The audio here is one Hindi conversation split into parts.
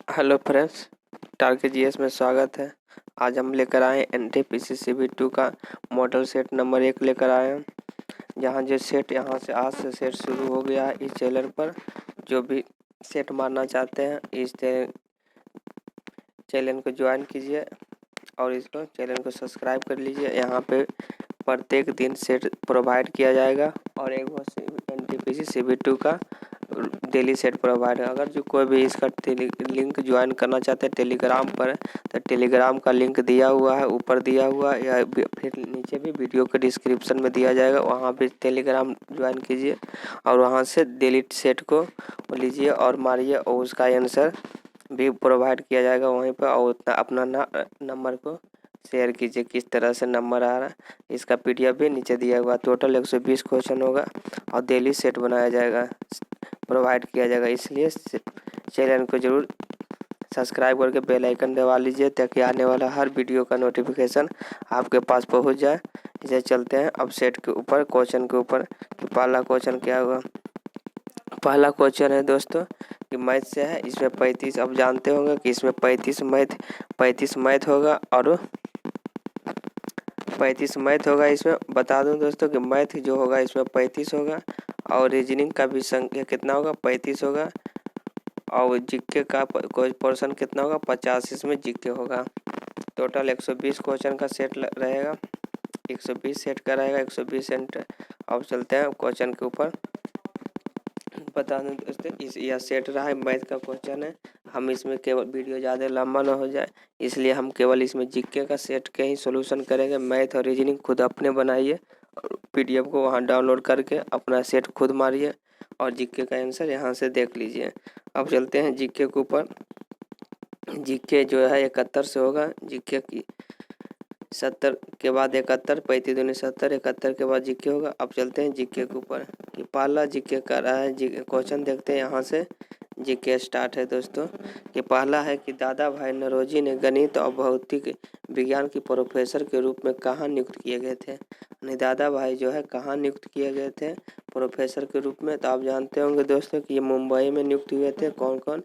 हेलो फ्रेंड्स, टारगेट जीएस में स्वागत है। आज हम लेकर आए एनटीपीसी CB2 का मॉडल सेट नंबर 1 लेकर आए हैं। जहां जो सेट यहाँ से आज से सेट शुरू हो गया है इस चैनल पर। जो भी सेट मारना चाहते हैं इस चैनल को ज्वाइन कीजिए और इसको चैनल को सब्सक्राइब कर लीजिए। यहाँ पे प्रत्येक दिन सेट प्रोवाइड किया जाएगा और एक वो एनटीपीसी CB2 का डेली सेट प्रोवाइड है। अगर जो कोई भी इसका लिंक ज्वाइन करना चाहते हैं टेलीग्राम पर, तो टेलीग्राम का लिंक दिया हुआ है, ऊपर दिया हुआ है या फिर नीचे भी वीडियो के डिस्क्रिप्शन में दिया जाएगा। वहाँ पे टेलीग्राम ज्वाइन कीजिए और वहाँ से डेली सेट को लीजिए और मारिए और उसका आंसर भी प्रोवाइड किया जाएगा वहीं पर। और अपना नंबर को शेयर कीजिए किस तरह से नंबर आ रहा है। इसका PDF भी नीचे दिया हुआ। टोटल 120 क्वेश्चन होगा और डेली सेट बनाया जाएगा, प्रोवाइड किया जाएगा। इसलिए चैनल को जरूर सब्सक्राइब करके बेल आइकन दबा लीजिए ताकि आने वाला हर वीडियो का नोटिफिकेशन आपके पास पहुंच जाए। इसे चलते हैं अब सेट के ऊपर, क्वेश्चन के ऊपर। पहला क्वेश्चन क्या होगा? पहला क्वेश्चन है दोस्तों कि मैथ से है। इसमें 35, अब जानते होंगे कि इसमें 35 मैथ होगा और 35 मैथ होगा। इसमें बता दूं दोस्तों कि मैथ जो होगा इसमें 35 होगा और रीजनिंग का भी संख्या कितना होगा? 35 होगा और जीके का कोई पोर्शन कितना होगा? 50 इसमें जीके होगा। टोटल 120 क्वेश्चन का सेट रहेगा, 120 सेट का रहेगा, 120 सेंट। अब चलते हैं क्वेश्चन के ऊपर। बता दें दोस्तों यह सेट रहा है, मैथ का क्वेश्चन है। हम इसमें केवल वीडियो ज़्यादा लंबा ना हो जाए इसलिए हम केवल इसमें जीके का सेट के ही सोल्यूशन करेंगे। मैथ और रीजनिंग खुद अपने बनाइए और PDF को वहां डाउनलोड करके अपना सेट खुद मारिए और जीके का आंसर यहां से देख लीजिए। अब चलते हैं जीके के ऊपर। जीके जो है 71 से होगा। जीके की 70 के बाद 71, 35 दूनी 70, 71 के बाद जीके होगा। अब चलते हैं जीके के ऊपर कि पहला जीके का रहा है। क्वेश्चन देखते हैं यहाँ से। जीके स्टार्ट है दोस्तों कि पहला है कि दादा भाई नौरोजी ने गणित और भौतिक विज्ञान की प्रोफेसर के रूप में कहाँ नियुक्त किए गए थे? यानी दादा भाई जो है कहाँ नियुक्त किए गए थे प्रोफेसर के रूप में? तो आप जानते होंगे दोस्तों कि ये मुंबई में नियुक्त हुए थे। कौन कौन?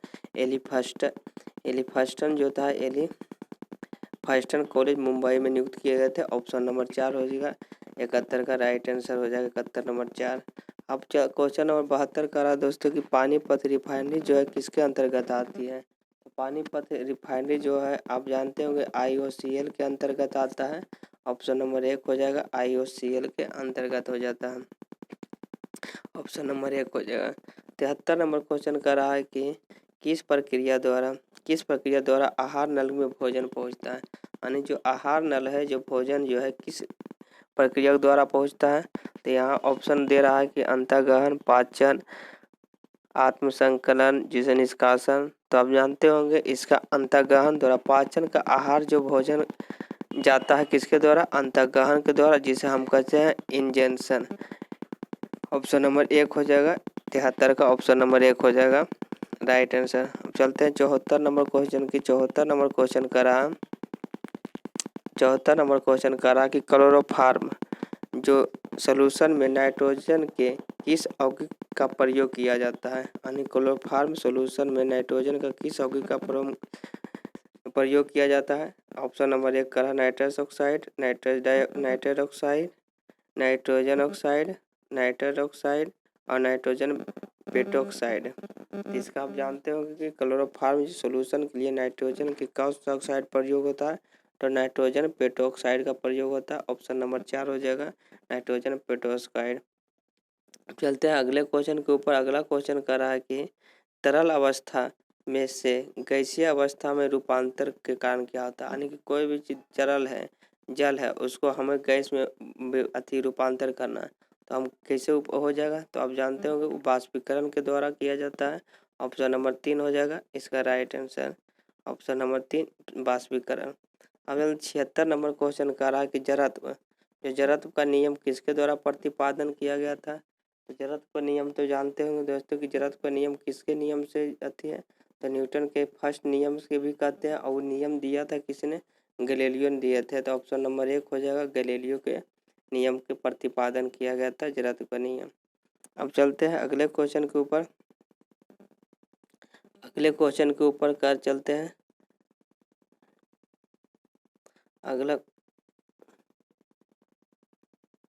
एलिफस्टन जो था, एलिफस्टन कॉलेज मुंबई में नियुक्त किए गए थे। ऑप्शन नंबर 4 हो जाएगा। 71 का राइट आंसर हो जाएगा, 71 नंबर 4। अब क्वेश्चन नंबर 72 का रहा दोस्तों कि पानीपत रिफाइनरी जो है किसके अंतर्गत आती है? तो पानीपत रिफाइनरी जो है आप जानते होंगे IOCL के अंतर्गत आता है। ऑप्शन नंबर 1 हो जाएगा, IOCL के अंतर्गत हो जाता है। ऑप्शन नंबर 1 हो जाएगा। 73 नंबर क्वेश्चन कर रहा है कि किस प्रक्रिया द्वारा आहार नल में भोजन पहुंचता है? यानी जो आहार नल है, जो भोजन जो है किस प्रक्रिया द्वारा पहुंचता है? तो यहाँ ऑप्शन दे रहा है कि अंतःगहन, पाचन, आत्मसंकलन, जिसे निष्कासन। तो आप जानते होंगे इसका अंतःगहन द्वारा, पाचन का आहार जो भोजन जाता है किसके द्वारा? अंतःगहन के द्वारा, जिसे हम कहते हैं इंजेक्शन। ऑप्शन नंबर 1 हो जाएगा। 73 का ऑप्शन नंबर 1 हो जाएगा राइट आंसर। चलते हैं 74 नंबर क्वेश्चन की। 74 नंबर क्वेश्चन करा कि क्लोरोफार्म जो सॉल्यूशन में नाइट्रोजन के किस यौगिक का प्रयोग किया जाता है? यानी क्लोरोफार्म सॉल्यूशन में नाइट्रोजन का किस यौगिक का प्रयोग किया जाता है? ऑप्शन नंबर 1 करा nitrous oxide, nitrous oxide, nitrogen oxide, nitrous oxide और नाइट्रोजन पेटोक्साइड। इसका आप जानते होंगे कि क्लोरोफार्म सॉल्यूशन के लिए नाइट्रोजन के कौन सा ऑक्साइड प्रयोग होता है? तो नाइट्रोजन पेटोक्साइड का प्रयोग होता है। ऑप्शन नंबर 4 हो जाएगा, नाइट्रोजन पेटोक्साइड। चलते हैं अगले क्वेश्चन के ऊपर। अगला क्वेश्चन कर रहा है कि तरल अवस्था में से गैसीय अवस्था में रूपांतर के कारण क्या होता है? यानी कि कोई भी चीज तरल है, जल है, उसको हमें गैस में रूपांतर करना है तो हम कैसे हो जाएगा? तो आप जानते होंगे वाष्पीकरण के द्वारा किया जाता है। ऑप्शन नंबर 3 हो जाएगा इसका राइट आंसर। ऑप्शन नंबर 3 वाष्पीकरण। अब 76 नंबर क्वेश्चन कर रहा है कि जड़त्व का नियम किसके द्वारा प्रतिपादन किया गया था? तो जड़त्व का नियम तो जानते होंगे दोस्तों कि जड़त्व का नियम किसके नियम से आती है? तो न्यूटन के फर्स्ट नियम से भी कहते हैं और नियम दिया था किसने? गैलीलियो ने दिए थे। तो ऑप्शन नंबर 1 हो जाएगा, गैलीलियो के नियम के प्रतिपादन किया गया था जड़त्व का नियम। अब चलते हैं अगले क्वेश्चन के ऊपर। अगले क्वेश्चन के ऊपर कर चलते हैं।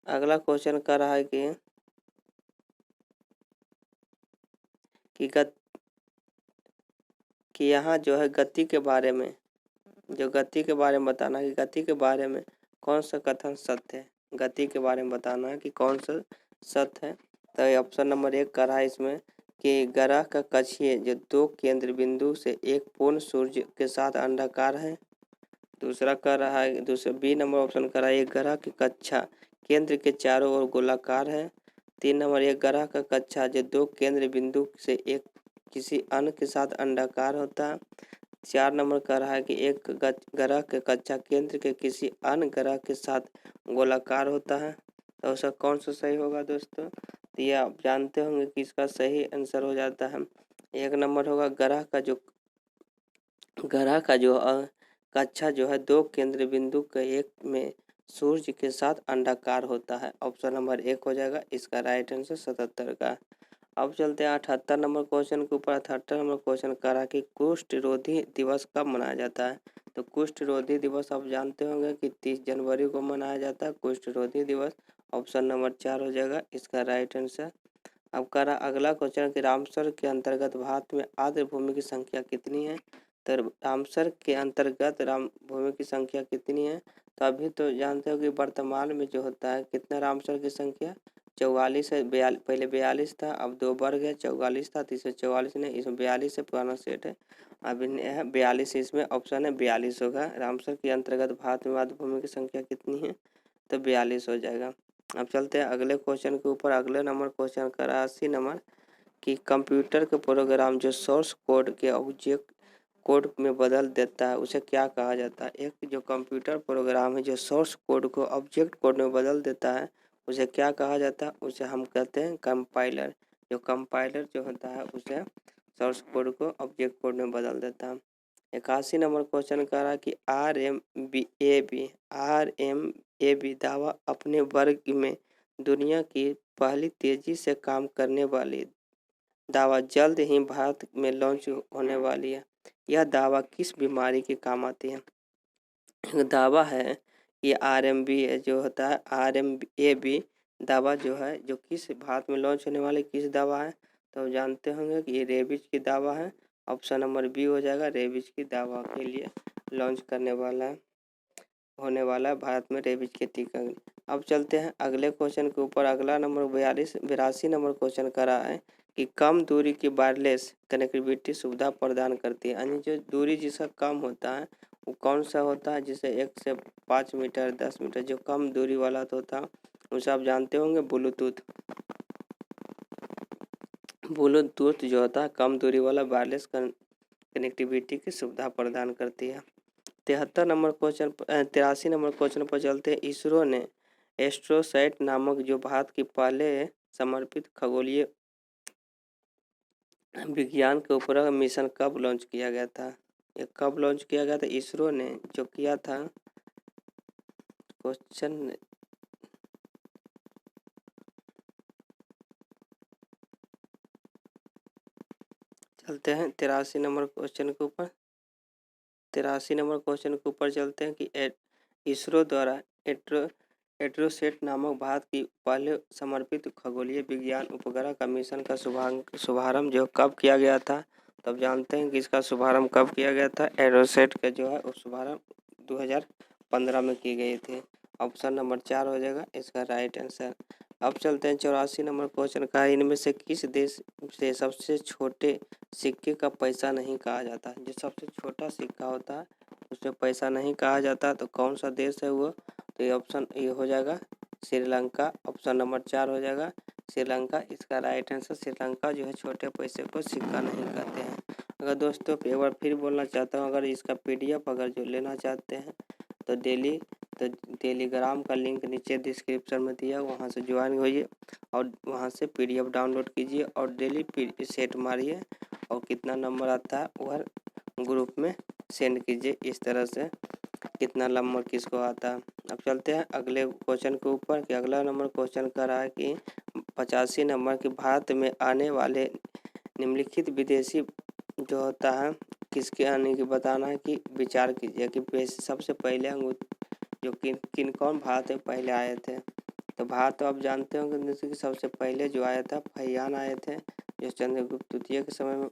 अगला क्वेश्चन कर रहा है कि यहाँ जो है गति के बारे में बताना है कि गति के बारे में कौन सा कथन सत्य है। गति के बारे में बताना है कि कौन सा सत्य है। तो ऑप्शन नंबर 1 कर रहा है इसमें कि ग्रह का कक्षीय जो 2 केंद्र बिंदु से एक पूर्ण सूर्य के साथ अंडाकार है। दूसरा कर रहा है, दूसरा बी नंबर ऑप्शन कर रहा है एक ग्रह की कक्षा केंद्र के चारों ओर गोलाकार है। 3 नंबर एक ग्रह का कक्षा जो 2 केंद्र बिंदु से एक किसी अन्य के साथ अंडाकार होता है। 4 नंबर कह रहा है कि एक ग्रह के कक्षा केंद्र के किसी अन्य ग्रह के साथ गोलाकार होता है। तो उसका कौन सा सही होगा दोस्तों? तो ये आप जानते होंगे कि इसका सही आंसर हो जाता है 1 नंबर होगा ग्रह का जो कक्षा जो है 2 केंद्र बिंदु के एक में सूर्य के साथ अंडाकार होता है। ऑप्शन नंबर 1 हो जाएगा इसका राइट आंसर 77 का। अब चलते हैं 78 नंबर क्वेश्चन के ऊपर। 78 नंबर क्वेश्चन कह रहा है कि कुष्ठ रोधी दिवस कब मनाया जाता है। तो कुष्ठ रोधी दिवस आप जानते होंगे कि 30 जनवरी को मनाया जाता है कुष्ठ रोधी दिवस। ऑप्शन नंबर 4 हो जाएगा इसका राइट आंसर। अब कह रहा अगला क्वेश्चन कि रामसर के अंतर्गत भारत में आर्द्र भूमि की संख्या कितनी है। तो रामसर के अंतर्गत राम भूमि की संख्या कितनी है। तो अभी तो जानते हो कि वर्तमान में जो होता है कितना रामसर की संख्या 44 है। पहले 42 था, अब 2 बढ़ गया 44 था तो इसमें 44 नहीं, इसमें 42 से पुराना सेट है। अब 42 इसमें ऑप्शन है 42 होगा। रामसर के अंतर्गत भारत में आर्द्र भूमि की संख्या कितनी है तो 42 हो जाएगा। अब चलते हैं अगले क्वेश्चन के ऊपर। अगले नंबर क्वेश्चन का 80 नंबर कि कंप्यूटर के प्रोग्राम जो सोर्स कोड के ऑब्जेक्ट कोड में बदल देता है उसे क्या कहा जाता है। एक जो कंप्यूटर प्रोग्राम है जो सोर्स कोड को ऑब्जेक्ट कोड में बदल देता है उसे क्या कहा जाता है, उसे हम कहते हैं कंपाइलर। जो कंपाइलर जो होता है उसे सोर्स कोड को ऑब्जेक्ट कोड में बदल देता है। 81 नंबर क्वेश्चन कह रहा है कि RMAB दावा अपने वर्ग में दुनिया की पहली तेजी से काम करने वाली दावा जल्द ही भारत में लॉन्च होने वाली है। यह दावा किस बीमारी के काम आती है। दावा है ये RMB जो होता है RMAB दावा जो है जो किस भारत में लॉन्च होने वाली किस दावा है। तो जानते होंगे कि ये रेबीज की दावा है। ऑप्शन नंबर बी हो जाएगा रेबीज की दावा के लिए लॉन्च होने वाला है भारत में रेबीज के टीका। अब चलते हैं अगले क्वेश्चन के ऊपर। अगला नंबर 82 नंबर क्वेश्चन कर रहा है कि कम दूरी की वायरलेस कनेक्टिविटी सुविधा प्रदान करती है। यानी जो दूरी जिसका कम होता है वो कौन सा होता है, जिसे 1 से 5 मीटर 10 मीटर जो कम दूरी वाला तो होता है उसे आप जानते होंगे ब्लूटूथ जो होता है कम दूरी वाला वायरलेस कनेक्टिविटी की सुविधा प्रदान करती है। 83 नंबर क्वेश्चन पर चलते हैं। इसरो ने एस्ट्रोसैट नामक जो भारत की पहले समर्पित खगोलीय विज्ञान के ऊपर मिशन कब लॉन्च किया गया था। ये कब लॉन्च किया गया था इसरो ने जो किया था क्वेश्चन। चलते हैं 83 नंबर क्वेश्चन के ऊपर। 83 नंबर क्वेश्चन के ऊपर चलते हैं कि इसरो द्वारा एट्रोसेट नामक भारत की पहले समर्पित खगोलीय विज्ञान उपग्रह का मिशन का शुभारंभ जो कब किया गया था। तब जानते हैं कि इसका शुभारंभ कब किया गया था। एट्रोसेट का जो है उस शुभारंभ 2015 में की गई थी। ऑप्शन नंबर 4 हो जाएगा इसका राइट आंसर। अब चलते हैं 84 नंबर क्वेश्चन का। इनमें से किस देश से सबसे छोटे सिक्के का पैसा नहीं कहा जाता। जो सबसे छोटा सिक्का होता है उसमें पैसा नहीं कहा जाता तो कौन सा देश है वो। तो ये ऑप्शन ये हो जाएगा श्रीलंका। ऑप्शन नंबर 4 हो जाएगा श्रीलंका इसका राइट आंसर। श्रीलंका जो है छोटे पैसे को सिक्का नहीं कहते हैं। अगर दोस्तों एक बार फिर बोलना चाहता हूँ, अगर इसका PDF अगर जो लेना चाहते हैं तो टेलीग्राम का लिंक नीचे डिस्क्रिप्शन में दिया वहाँ से ज्वाइन होइए और वहाँ से PDF डाउनलोड कीजिए और डेली सेट मारिए और कितना नंबर आता है वह ग्रुप में सेंड कीजिए। इस तरह से कितना नंबर किसको आता है। अब चलते हैं अगले क्वेश्चन के ऊपर कि अगला नंबर क्वेश्चन कर रहा है कि 85 नंबर के भारत में आने वाले निम्नलिखित विदेशी जो होता है किसके यानी कि बताना है कि विचार कीजिए कि सबसे पहले जो किन कौन भारत में पहले आए थे। तो भारत तो आप जानते होंगे जैसे कि सबसे पहले जो आया था फहियान आए थे, जो चंद्रगुप्त द्वितीय के समय में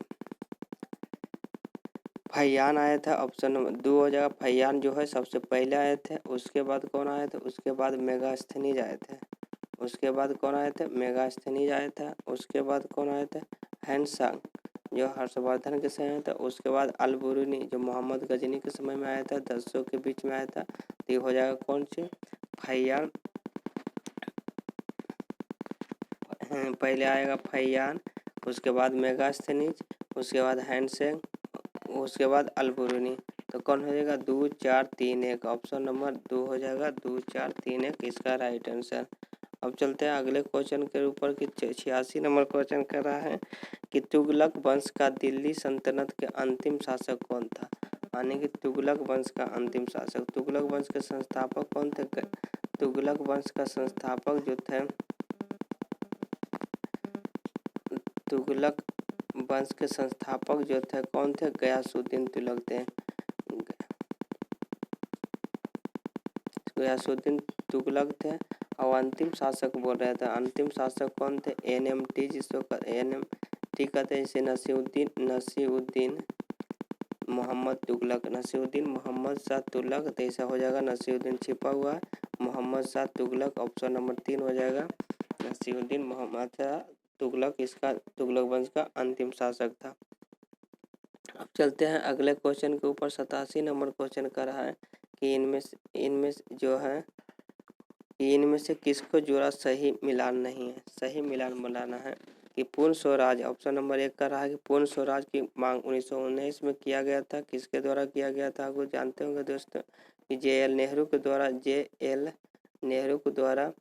फहियान आया था। ऑप्शन नंबर 2 हो जाएगा, फहियान जो है सबसे पहले आए थे। उसके बाद कौन आए थे? उसके बाद मेगास्थनीज आए थे। उसके बाद कौन आए थे? मेगास्थनीज आया था। उसके बाद कौन आए थे? हैंसांग जो हर्षवर्धन के समय आया था। उसके बाद अलबुरुनी जो मोहम्मद गजनी के समय में आया था, 1000 के बीच में आया था। तो ये हो जाएगा कौन सी? फहियान। पहले आएगा फहियान, उसके बाद मेगास्थनीज, उसके बाद हैंडसेंग, उसके बाद अलबुरुनी। तो कौन हो जाएगा? 2 4 3 1। ऑप्शन नंबर 2 हो जाएगा, 2 4 3 1 इसका राइट आंसर। अब चलते हैं अगले क्वेश्चन के ऊपर कि 86 नंबर क्वेश्चन कर रहा है कि तुगलक वंश का दिल्ली सल्तनत के अंतिम शासक कौन था? यानी कि तुगलक वंश का अंतिम शासक, तुगलक वंश के संस्थापक कौन थे? तुगलक वंश का संस्थापक जो थे, तुगलक वंश के संस्थापक जो थे कौन थे? गयासुद्दीन तुगलक थे। गयासुद्दीन तुगलक थे। और अंतिम शासक बोल रहे थे, अंतिम शासक कौन थे? NMT जिसको NMT कहते हैं, जैसे नसीरुद्दीन मोहम्मद तुगलक, नसीरुद्दीन मोहम्मद शाह तुगलक। तो ऐसा हो जाएगा नसीरुद्दीन छिपा हुआ है, मोहम्मद शाह तुगलक। ऑप्शन नंबर 3 हो जाएगा, नसीरुद्दीन मोहम्मद शाह तुगलक इसका तुगलक वंश का अंतिम शासक था। अब चलते हैं अगले क्वेश्चन के ऊपर। 87 नंबर क्वेश्चन कर रहा है कि इनमें जो है कि इनमें से किसको जोड़ा सही मिलान नहीं है? सही मिलान बनाना है कि पूर्ण स्वराज। ऑप्शन नंबर 1 कर रहा है कि पूर्ण स्वराज की मांग 1919 में किया गया था। किसके द्वारा किया गया था? आपको जानते होंगे दोस्तों कि JL नेहरू के द्वारा, JL नेहरू के द्वारा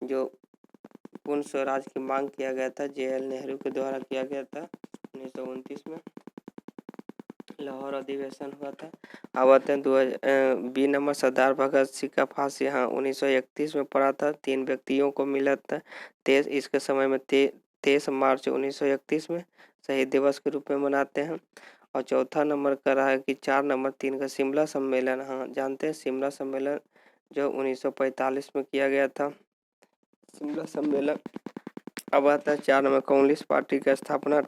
जो पूर्ण स्वराज की मांग किया गया था, JL नेहरू के द्वारा किया गया था 1929 में। लाहौर अधिवेशन हुआ था। अब आते हैं बी नंबर, सरदार भगत सिंह का फांसी 1931 में पड़ा था। 3 व्यक्तियों को मिला था। इसके समय में 23 मार्च 1931 में शहीद दिवस के रूप में मनाते हैं। और चौथा नंबर कर रहा है कि 4 नंबर 3 का शिमला सम्मेलन, जानते हैं शिमला सम्मेलन जो 1945 में किया गया था, शिमला सम्मेलन। अब आता है 4 नंबर, कांग्रेस पार्टी का स्थापना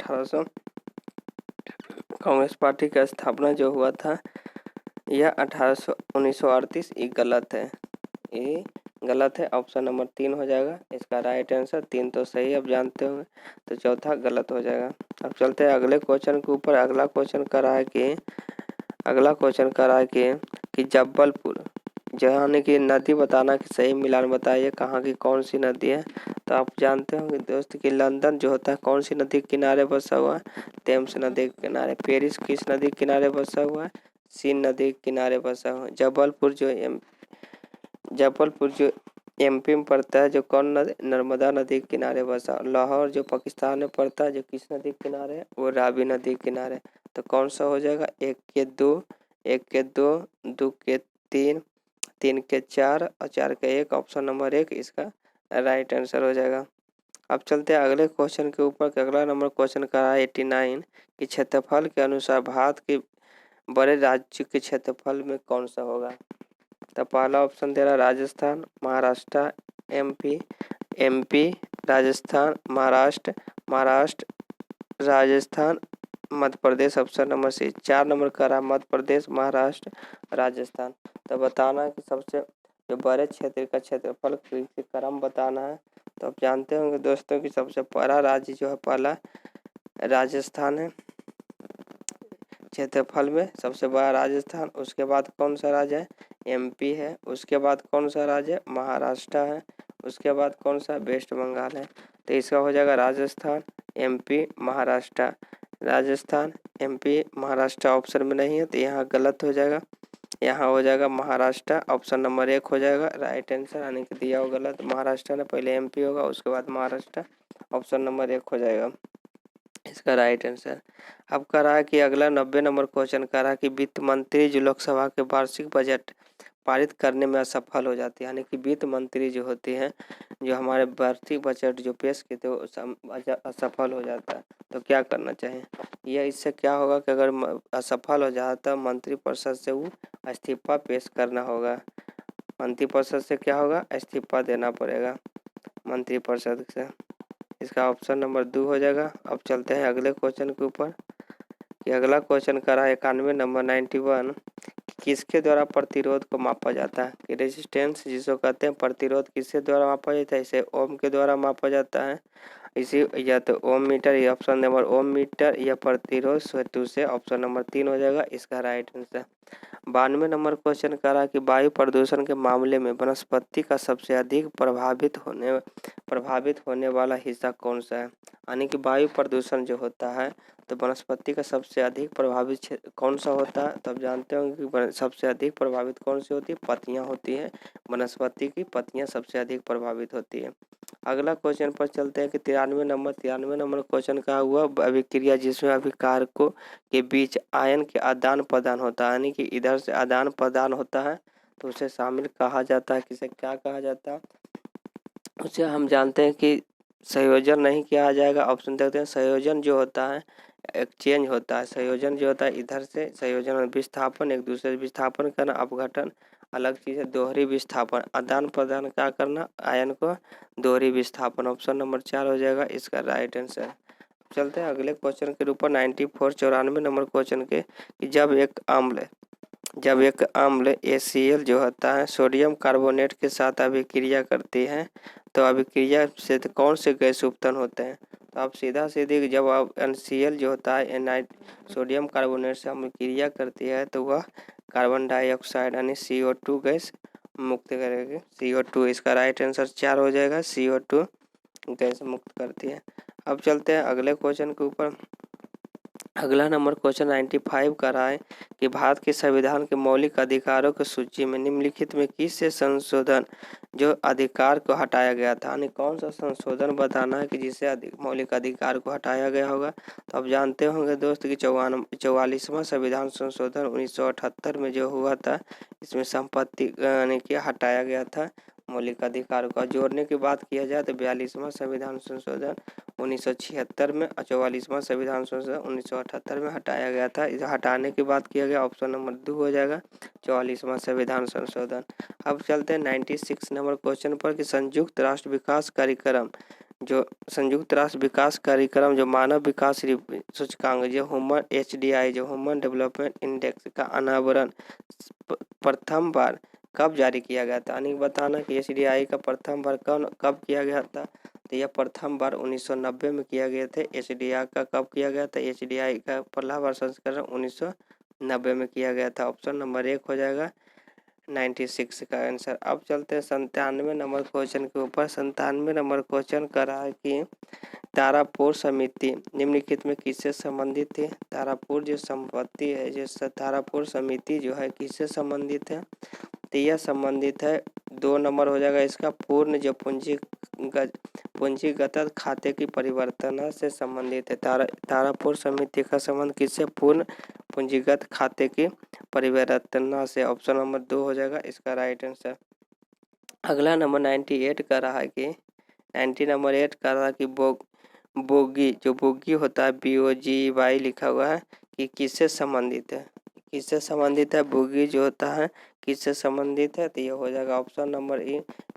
कांग्रेस पार्टी का स्थापना जो हुआ था यह 1938। ये गलत है, ये गलत है। ऑप्शन नंबर 3 हो जाएगा इसका राइट आंसर। 3 तो सही आप जानते होंगे, तो चौथा गलत हो जाएगा। अब चलते हैं अगले क्वेश्चन के ऊपर। अगला क्वेश्चन कर रहा है कि जबलपुर यानी कि नदी बताना कि सही मिलान बताइए कहाँ की कौन सी नदी है। तो आप जानते होंगे दोस्त कि लंदन जो होता है कौन सी नदी के किनारे बसा हुआ है? टेम्स नदी के किनारे। पेरिस किस नदी के किनारे बसा हुआ है? सीन नदी के किनारे बसा हुआ है। जबलपुर जो MP में पड़ता है, जो कौन नदी? नर्मदा नदी के किनारे बसा। लाहौर जो पाकिस्तान में पड़ता है, जो किस नदी के किनारे है? वो रावी नदी के किनारे। तो कौन सा हो जाएगा? 1 के 2, 1 के 2, 2 के 3, 3 के 4 और 4 के 1। ऑप्शन नंबर 1 इसका राइट आंसर हो जाएगा। अब चलते हैं अगले क्वेश्चन के ऊपर। अगला नंबर क्वेश्चन का है 89 कि क्षेत्रफल के अनुसार भारत के बड़े राज्य के क्षेत्रफल में कौन सा होगा? तो पहला ऑप्शन दे रहा Rajasthan, Maharashtra, MP, Rajasthan, Maharashtra, Rajasthan, Madhya Pradesh. Option number C। 4 number का रहा मध्य प्रदेश, महाराष्ट्र, राजस्थान। तो बताना है कि सबसे जो बड़े क्षेत्र का क्षेत्रफल के क्रम बताना है। तो आप जानते होंगे दोस्तों कि सबसे बड़ा राज्य जो है पहला राजस्थान है, क्षेत्रफल में सबसे बड़ा राजस्थान। उसके बाद कौन सा राज्य है? MP है। उसके बाद कौन सा राज्य है? महाराष्ट्र है। उसके बाद कौन सा? वेस्ट बंगाल है। तो इसका हो जाएगा Rajasthan, MP, Maharashtra. Rajasthan, MP, Maharashtra option में नहीं है, तो यहाँ गलत हो जाएगा। यहाँ हो जाएगा महाराष्ट्र। ऑप्शन नंबर 1 हो जाएगा राइट आंसर, यानी कि दिया हो गलत। महाराष्ट्र ने पहले MP होगा, उसके बाद महाराष्ट्र। ऑप्शन नंबर 1 हो जाएगा इसका राइट आंसर। अब कह रहा है कि अगला 90 नंबर क्वेश्चन कह रहा है कि वित्त मंत्री जो लोकसभा के वार्षिक बजट पारित करने में असफल हो जाती है, यानी कि वित्त मंत्री जो होती हैं, जो हमारे आर्थिक बजट जो पेश किए थे वो असफल हो जाता है। तो क्या करना चाहिए? यह इससे क्या होगा कि अगर असफल हो जाता है मंत्रिपरिषद से वो इस्तीफा पेश करना होगा। मंत्रिपरिषद से क्या होगा? इस्तीफा देना पड़ेगा मंत्रिपरिषद से। इसका ऑप्शन नंबर 2 हो जाएगा। अब चलते हैं अगले क्वेश्चन के ऊपर। कि अगला क्वेश्चन करा है 91 नंबर 91, किसके द्वारा प्रतिरोध को मापा जाता है? कि रेजिस्टेंस जिसको कहते हैं प्रतिरोध किसके द्वारा मापा जाता है? इसे ओम के द्वारा मापा जाता है। इसी या तो ओम मीटर, या ऑप्शन नंबर ओम मीटर, या प्रतिरोध सेतु से। ऑप्शन नंबर 3 हो जाएगा इसका राइट आंसर। 92 नंबर क्वेश्चन करा कि वायु प्रदूषण के मामले में वनस्पति का सबसे अधिक प्रभावित होने वाला हिस्सा कौन सा है? यानी कि वायु प्रदूषण जो होता है तो वनस्पति का सबसे अधिक प्रभावित क्षेत्र कौन सा होता है? तो आप जानते होंगे कि सबसे अधिक प्रभावित कौन सी होती है? पत्तियां होती है। वनस्पति की पत्तियां सबसे अधिक प्रभावित होती है। अगला क्वेश्चन पर चलते हैं कि 93 नंबर क्वेश्चन का हुआ अभिक्रिया जिसमें अभिकारकों के बीच आयन के आदान प्रदान होता है, यानी कि इधर से आदान प्रदान होता है तो उसे शामिल कहा जाता है। किसे क्या कहा जाता है? उसे हम जानते हैं कि संयोजन नहीं किया जाएगा। ऑप्शन देखते हैं। संयोजन जो होता है एक्सचेंज होता है। संयोजन जो होता है इधर से संयोजन विस्थापन, एक दूसरे से विस्थापन करना। अपघटन अलग चीज़ है। दोहरी विस्थापन आदान प्रदान क्या करना? आयन को दोहरी विस्थापन। ऑप्शन नंबर 4 हो जाएगा इसका राइट आंसर। चलते हैं अगले क्वेश्चन के ऊपर 94 नंबर क्वेश्चन के कि जब एक अम्ल ACl जो होता है सोडियम कार्बोनेट के साथ अभिक्रिया करती है तो अभिक्रिया से कौन से गैस उत्पन्न होते हैं? तो आप सीधी जब आप NCl जो होता है सोडियम कार्बोनेट से अभिक्रिया करती है तो वह कार्बन डाइऑक्साइड यानी CO2 गैस मुक्त करेगी। CO2 इसका राइट आंसर 4 हो जाएगा। CO2 गैस मुक्त करती है। अब चलते हैं अगले क्वेश्चन के ऊपर। अगला नंबर क्वेश्चन 95 का रहा है कि भारत के संविधान के मौलिक अधिकारों की सूची में निम्नलिखित में किस से संशोधन जो अधिकार को हटाया गया था? यानी कौन सा संशोधन बताना है कि जिससे मौलिक अधिकार को हटाया गया होगा? तो आप जानते होंगे दोस्त कि 44वां संविधान संशोधन 1978 में जो हुआ था, इसमें संपत्ति यानी कि हटाया गया था मौलिक अधिकार को। जोड़ने की बात किया जाए तो 42वां संविधान संशोधन 1976 में, 44वां संविधान संशोधन 1978 में हटाया गया था। इसे हटाने की बात किया गया। ऑप्शन नंबर 2 हो जाएगा 44वां संविधान संशोधन। अब चलते हैं 96 नंबर क्वेश्चन पर कि संयुक्त राष्ट्र विकास कार्यक्रम जो मानव विकास सूचकांक जो ह्यूमन HDI जो ह्यूमन डेवलपमेंट इंडेक्स का अनावरण प्रथम बार कब जारी किया गया था? यानी बताना कि HDI का प्रथम बार कब किया गया था? तो यह प्रथम बार 1990 में किया गया था। HDI का कब किया गया था? HDI का पहला बार संस्करण 1990 में किया गया था। ऑप्शन नंबर 1 हो जाएगा 96 का आंसर। अब चलते हैं 97 नंबर क्वेश्चन के ऊपर। 97 नंबर क्वेश्चन कर रहा है कि तारापुर समिति निम्नलिखित में किससे संबंधित है? तारापुर जो संपत्ति है, जो तारापुर समिति जो है किससे संबंधित है? तो यह संबंधित है 2 नंबर हो जाएगा इसका पूर्ण जो पूंजीगत खाते की परिवर्तन से संबंधित है। तारापुर समिति का संबंध किससे? पूर्ण पूंजीगत खाते की परिवर्तन से। ऑप्शन नंबर 2 हो जाएगा इसका राइट आंसर। अगला नंबर 98 का रहा है कि 90 नंबर 8 का रहा कि बोगी होता है BOGY लिखा हुआ है कि किससे संबंधित है? किससे संबंधित है? बोगी जो होता है किससे संबंधित है? तो ये हो जाएगा ऑप्शन नंबर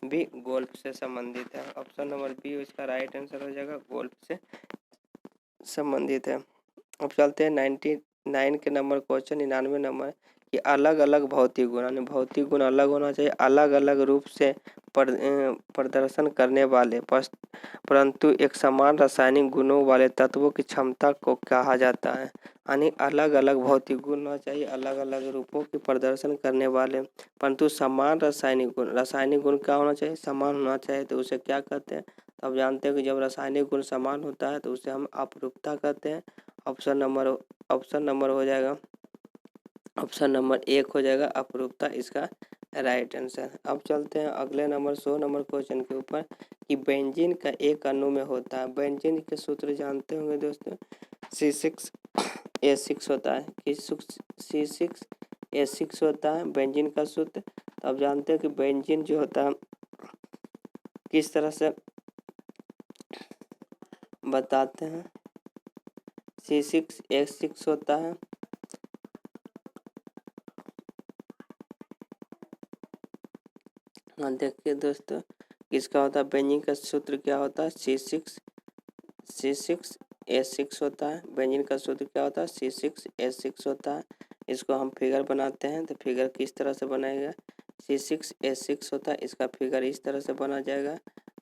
बी गोल्फ से संबंधित है। ऑप्शन नंबर बी इसका राइट आंसर हो जाएगा, गोल्फ से संबंधित है। अब चलते हैं 99 के नंबर क्वेश्चन 99 नंबर कि अलग अलग भौतिक गुण यानी भौतिक गुण अलग होना चाहिए, अलग अलग रूप से प्रदर्शन करने वाले परंतु एक समान रासायनिक गुणों वाले तत्वों की क्षमता को कहा जाता है। यानी अलग अलग भौतिक गुण होना चाहिए, अलग अलग रूपों की प्रदर्शन करने वाले परंतु समान रासायनिक गुण क्या होना चाहिए? समान होना चाहिए। तो उसे क्या कहते हैं? तो आप जानते हैं कि जब रासायनिक गुण समान होता है तो उसे हम अपरूपता कहते हैं। ऑप्शन नंबर हो जाएगा ऑप्शन नंबर 1 हो जाएगा अपरूपता इसका राइट आंसर। अब चलते हैं अगले नंबर 100 नंबर क्वेश्चन के ऊपर कि बेंजीन का एक अणु में होता है। बेंजीन के सूत्र जानते होंगे दोस्तों, C6H6 होता है। C6H6 होता है बेंजीन का सूत्र। तो आप जानते हैं कि बेंजीन जो होता है किस तरह से बताते हैं, C6H6 होता है। देखिए दोस्तों, किसका होता है बेंजीन का सूत्र क्या होता है, C6H6 होता है। बेंजीन का सूत्र क्या होता है, C6H6 होता है। इसको हम फिगर बनाते हैं तो फिगर किस तरह से बनाएगा, C6H6 होता है, इसका फिगर इस तरह से बना जाएगा।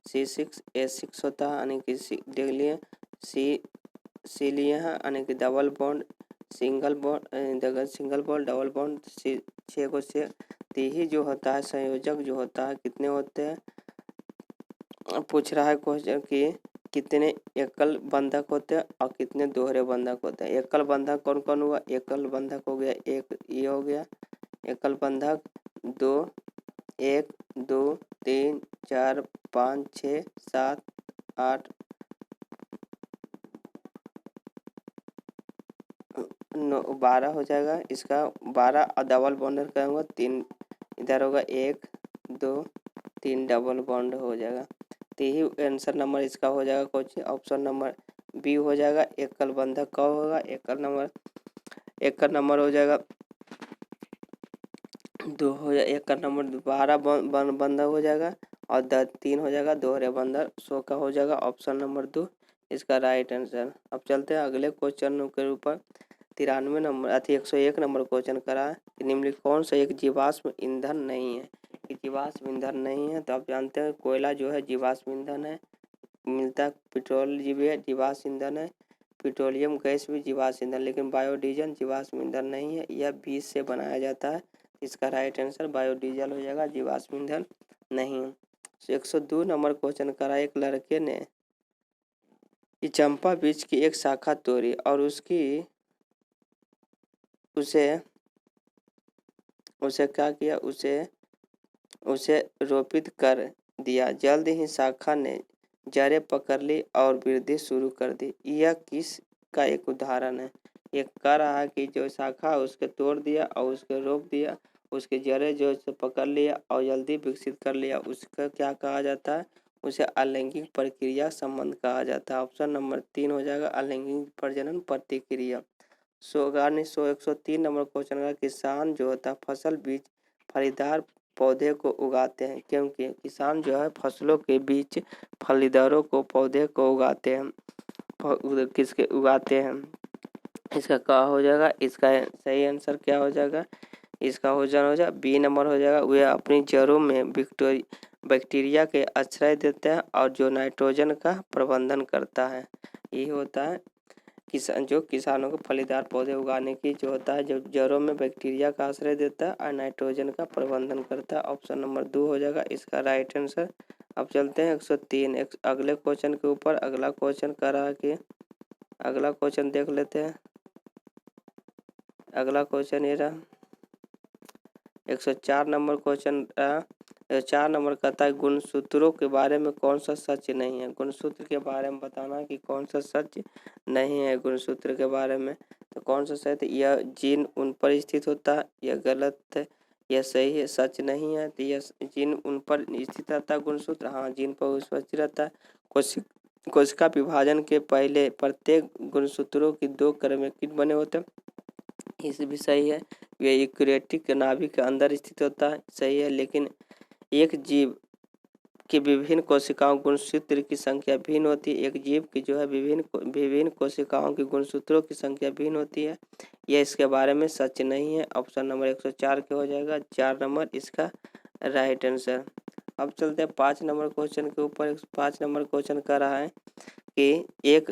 C6H6 होता है यानी कि देख लिए सी लिए हैं यानी कि double bond single bond double bond 6 को 6। तो ही जो होता है संयोजक जो होता है कितने होते हैं, पूछ रहा है क्वेश्चन कि कितने एकल बंधक होते हैं और कितने दोहरे बंधक होते हैं। एकल बंधक कौन कौन हुआ, एकल बंधक हो गया एक, ये हो गया एकल बंधक 2, 1 2 3 4 5 6 7 8 9 12 हो जाएगा। इसका 12 डबल बॉन्ड करूँगा 3 इधर होगा 1 2 3 डबल बॉन्ड हो जाएगा। तो यही आंसर नंबर इसका हो जाएगा क्वेश्चन ऑप्शन नंबर बी हो जाएगा। एकल बंधक कब होगा, एकल नंबर हो जाएगा 2 हो जाएगा, एकल नंबर 12 बंधक हो जाएगा और 3 हो जाएगा दोहरे बंधक 100 का हो जाएगा ऑप्शन नंबर 2 इसका राइट आंसर। अब चलते हैं अगले क्वेश्चन के ऊपर। 93 नंबर 101 नंबर क्वेश्चन करा है कि निम्नलिखित कौन सा एक जीवाश्म ईंधन नहीं है। कि जीवाश्म ईंधन नहीं है तो आप जानते हैं कोयला जो है जीवाश्म ईंधन है, मिलता पेट्रोल भी है जीवाश्म ईंधन है, पेट्रोलियम गैस भी जीवाश्म ईंधन, लेकिन बायोडीजल जीवाश्म ईंधन नहीं है, यह बीज से बनाया जाता है। इसका राइट आंसर बायोडीजल हो जाएगा, जीवाश्म ईंधन नहीं। 102 नंबर क्वेश्चन करा एक लड़के ने कि चंपा वृक्ष की एक शाखा तोड़ी और उसे क्या किया, उसे रोपित कर दिया। जल्द ही शाखा ने जड़ें पकड़ ली और वृद्धि शुरू कर दी। यह किस का एक उदाहरण है। ये कह रहा है कि जो शाखा उसके तोड़ दिया और उसके रोप दिया, उसके जड़ें जो से पकड़ लिया और जल्दी विकसित कर लिया, उसका क्या कहा जाता है, उसे अलैंगिक प्रक्रिया संबंध कहा जाता है। ऑप्शन नंबर 3 हो जाएगा अलैंगिक प्रजनन प्रतिक्रिया। 103 नंबर क्वेश्चन का किसान जो होता है फसल बीज फलीदार पौधे को उगाते हैं क्योंकि किसान जो है फसलों के बीच फलीदारों को पौधे को उगाते हैं, किसके उगाते हैं। इसका क्या हो जाएगा, इसका सही आंसर क्या हो जाएगा, इसका हो जाएगा बी नंबर हो जाएगा। वे अपनी जड़ों में बैक्टीरिया के आश्रय देते हैं और जो नाइट्रोजन का प्रबंधन करता है। ये होता है किसानों को फलीदार पौधे उगाने की जो होता है, जो जड़ों में बैक्टीरिया का आश्रय देता है और नाइट्रोजन का प्रबंधन करता है। ऑप्शन नंबर 2 हो जाएगा इसका राइट आंसर। अब चलते हैं 103 अगले क्वेश्चन के ऊपर। अगला क्वेश्चन कर रहा है कि अगला क्वेश्चन देख लेते हैं। अगला क्वेश्चन ये रहा 104 नंबर क्वेश्चन। 4 नंबर कहता है गुणसूत्रों के बारे में कौन सा सच नहीं है। गुणसूत्र के बारे में बताना कि कौन सा सच नहीं है गुणसूत्र के बारे में। तो कौन सा सच, यह जीन उन पर स्थित होता है, यह गलत है, यह सही है, सच नहीं है। तो यह जीन उन पर स्थित रहता है गुणसूत्र, हाँ जीन पर उपस्थित रहता है। कोशिका विभाजन के पहले प्रत्येक गुणसूत्रों की 2 क्रमैकिट बने होते हैं, इस भी सही है। यह यूकैरियोटिक नाभिक के अंदर स्थित होता है, सही है। लेकिन एक जीव की विभिन्न कोशिकाओं गुणसूत्र की संख्या भिन्न होती है। एक जीव की जो है विभिन्न कोशिकाओं की गुणसूत्रों की संख्या भिन्न होती है, यह इसके बारे में सच नहीं है। ऑप्शन नंबर 104 के हो जाएगा 4 नंबर इसका राइट आंसर। अब चलते हैं 5 नंबर क्वेश्चन के ऊपर। 5 नंबर क्वेश्चन कर रहा है कि एक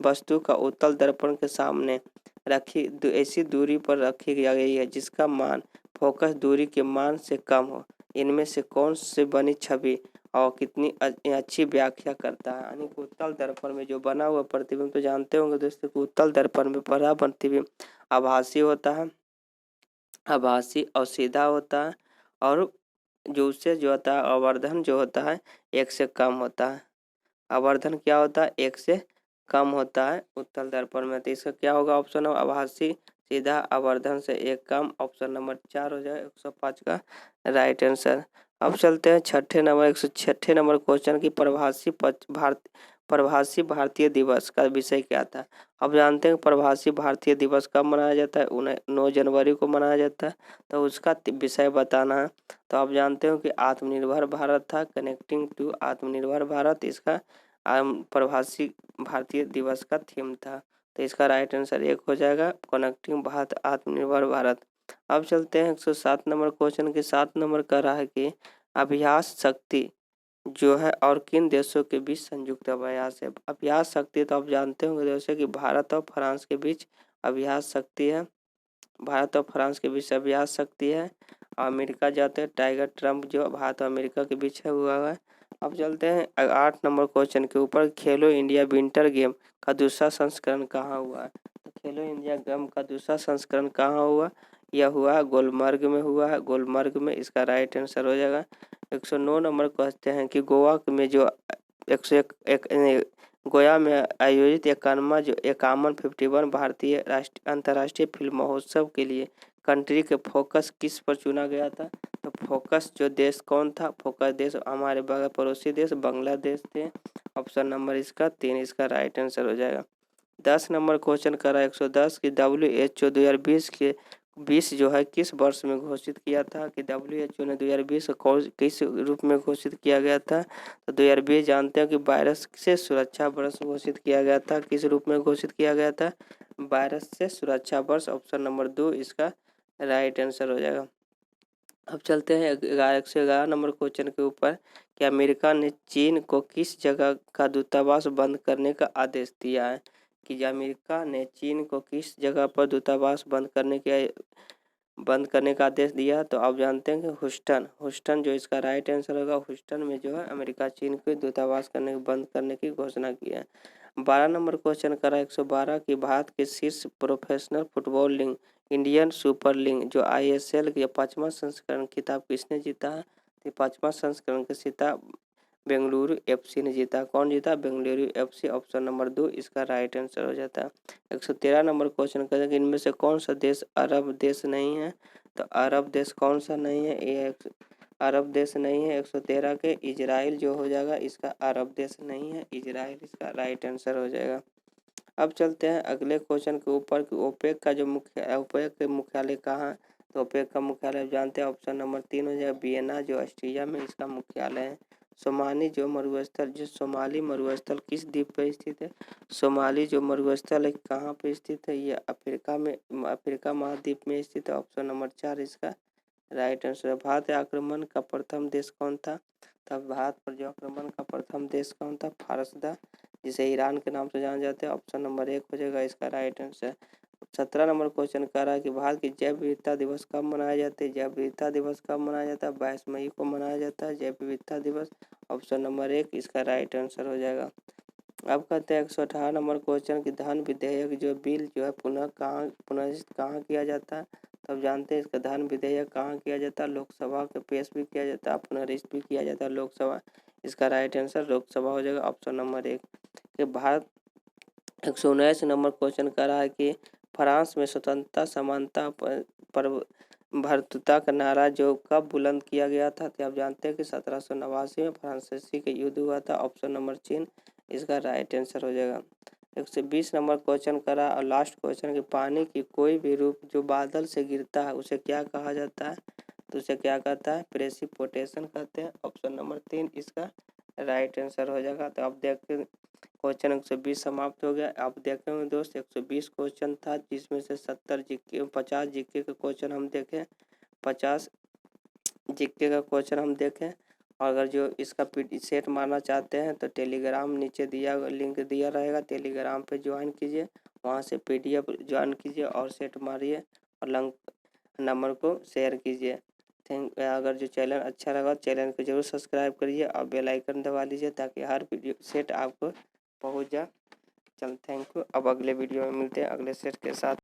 वस्तु का उत्तल दर्पण के सामने रखी ऐसी दूरी पर रखी गई है जिसका मान फोकस दूरी के मान से कम हो। इनमें से कौन से बनी छवि और कितनी अच्छी व्याख्या करता है। यानी उत्तल दर्पण में जो बना हुआ प्रतिबिंब, तो जानते होंगे दोस्तों कि उत्तल दर्पण में बना प्रतिबिंब आभासी होता है, आभासी और सीधा होता है, और जो उससे जो होता है आवर्धन जो होता है 1 से कम होता है। आवर्धन क्या होता है, 1 से कम होता है उत्तल दर्पण में। तो इसका क्या होगा ऑप्शन हो, आभासी सीधा आवर्धन से एक कम। ऑप्शन नंबर 4 हो जाएगा 105 का राइट आंसर। अब चलते हैं 106 नंबर क्वेश्चन की प्रवासी भारतीय दिवस का विषय क्या था। अब जानते हैं प्रवासी भारतीय दिवस कब मनाया जाता है। 9 जनवरी को मनाया जाता है। तो उसका विषय बताना है। तो आप जानते हो कि आत्मनिर्भर भारत था, कनेक्टिंग टू आत्मनिर्भर भारत इसका प्रवासी भारतीय दिवस का थीम था। तो इसका राइट आंसर 1 हो जाएगा, कनेक्टिंग भारत आत्मनिर्भर भारत। अब चलते हैं 107 नंबर क्वेश्चन के 7 नंबर का रहा है कि अभ्यास शक्ति जो है और किन देशों के बीच संयुक्त अभ्यास है। अभ्यास शक्ति तो आप जानते होंगे जैसे कि भारत और फ्रांस के बीच अभ्यास शक्ति है। भारत और फ्रांस के बीच अभ्यास शक्ति है। अमेरिका जाते हैं टाइगर ट्रम्प जो भारत और अमेरिका के बीच है हुआ है। अब चलते हैं 8 नंबर क्वेश्चन के ऊपर। खेलो इंडिया विंटर गेम का दूसरा संस्करण कहाँ हुआ है। तो खेलो इंडिया गेम का दूसरा संस्करण कहाँ हुआ। यह हुआ गुलमर्ग में हुआ है, गुलमर्ग में इसका राइट आंसर हो जाएगा। 109 नंबर कहते हैं कि गोवा में जो 101 गोया में आयोजित 51 भारतीय अंतर्राष्ट्रीय फिल्म महोत्सव के लिए कंट्री के फोकस किस पर चुना गया था। तो फोकस जो देश कौन था, फोकस देश हमारे पड़ोसी देश बांग्लादेश थे। ऑप्शन नंबर इसका 3 इसका राइट आंसर हो जाएगा। 10 नंबर क्वेश्चन करा 110 की WHO 2020 के 20 जो है किस वर्ष में घोषित किया था कि WHO ने 2020 को किस रूप में घोषित किया गया था। तो 2020 जानते हैं कि वायरस से सुरक्षा वर्ष घोषित किया गया था। किस रूप में घोषित किया गया था, वायरस से सुरक्षा वर्ष। ऑप्शन नंबर 2 इसका राइट आंसर हो जाएगा। अब चलते हैं 111 नंबर क्वेश्चन के ऊपर कि अमेरिका ने चीन को किस जगह का दूतावास बंद करने का आदेश दिया है। कि अमेरिका ने चीन को किस जगह पर दूतावास बंद करने का आदेश दिया। तो आप जानते हैं कि ह्यूस्टन जो इसका राइट आंसर होगा। ह्यूस्टन में जो है अमेरिका चीन को दूतावास बंद करने की घोषणा की है। 12 नंबर क्वेश्चन करा 112 की भारत के शीर्ष professional football league Indian super league जो ISL के 5वां संस्करण खिताब किसने जीता है। तो 5वां संस्करण का खिताब बेंगलुरु FC ने जीता। कौन जीता, बेंगलुरु FC। ऑप्शन नंबर 2 इसका राइट आंसर हो जाता है। 113 नंबर क्वेश्चन करेंगे इनमें से कौन सा देश अरब देश नहीं है। तो अरब देश कौन सा नहीं है, ये अरब देश नहीं है 113 के इजराइल जो हो जाएगा इसका अरब देश नहीं है, इजराइल इसका राइट आंसर हो जाएगा। अब चलते हैं अगले क्वेश्चन के ऊपर कि ओपेक का जो ओपेक के मुख्यालय कहाँ। तो ओपेक का मुख्यालय जानते हैं। ऑप्शन नंबर 3 हो जाएगा वियना जो ऑस्ट्रिया में इसका मुख्यालय है। सोमाली मरुस्थल किस द्वीप पर स्थित है। सोमाली जो मरुस्थल है कहाँ पे स्थित है, ये अफ्रीका महाद्वीप में स्थित है। ऑप्शन नंबर 4 इसका राइट आंसर। भारत आक्रमण का प्रथम देश कौन था। तब भारत पर जो आक्रमण का प्रथम देश कौन था, फारसदा जिसे ईरान के नाम से जाना जाता है। ऑप्शन नंबर 1 हो जाएगा इसका राइट आंसर। 17 नंबर क्वेश्चन कह रहा है कि भारत की जैव विविधता दिवस कब मनाया जाता है। जैव विविधता दिवस कब मनाया जाता है, 22 मई को मनाया जाता है जैव विविधता दिवस। ऑप्शन नंबर 1 इसका राइट आंसर हो जाएगा। अब कहते हैं 118 नंबर क्वेश्चन की धन विधेयक जो बिल जो है पुनः कहाँ किया जाता है। तब जानते हैं इसका धन विधेयक कहाँ किया जाता है, लोकसभा के पेश भी किया जाता है, पुनरीक्षित भी किया जाता है लोकसभा। इसका राइट आंसर लोकसभा हो जाएगा। ऑप्शन नंबर 1 कि भारत 119 नंबर क्वेश्चन कर रहा है कि फ्रांस में स्वतंत्रता समानता पर भर्तृता का नारा जो कब बुलंद किया गया था। तो आप जानते हैं कि 1789 में फ्रांसीसी का युद्ध हुआ था। ऑप्शन नंबर 3 इसका राइट आंसर हो जाएगा। 120 नंबर क्वेश्चन करा और लास्ट क्वेश्चन कि पानी की कोई भी रूप जो बादल से गिरता है उसे क्या कहा जाता है। तो उसे क्या कहता है, प्रेसिपिटेशन कहते हैं। ऑप्शन नंबर 3 इसका राइट आंसर हो जाएगा। तो आप देखते क्वेश्चन 120 समाप्त हो गया। आप देखेंगे दोस्त 120 क्वेश्चन था जिसमें से 50 जीके का क्वेश्चन हम देखें, 50 जीके का क्वेश्चन हम देखें। और अगर जो इसका सेट मारना चाहते हैं तो टेलीग्राम नीचे लिंक दिया रहेगा, टेलीग्राम पे ज्वाइन कीजिए, वहाँ से PDF ज्वाइन कीजिए और सेट मारिए और नंबर को शेयर कीजिए। अगर जो चैनल अच्छा लगा चैनल को जरूर सब्सक्राइब करिए और बेल आइकन दबा लीजिए ताकि हर वीडियो सेट आपको पहुंच जाए। चल थैंक यू। अब अगले वीडियो में मिलते हैं अगले सेट के साथ।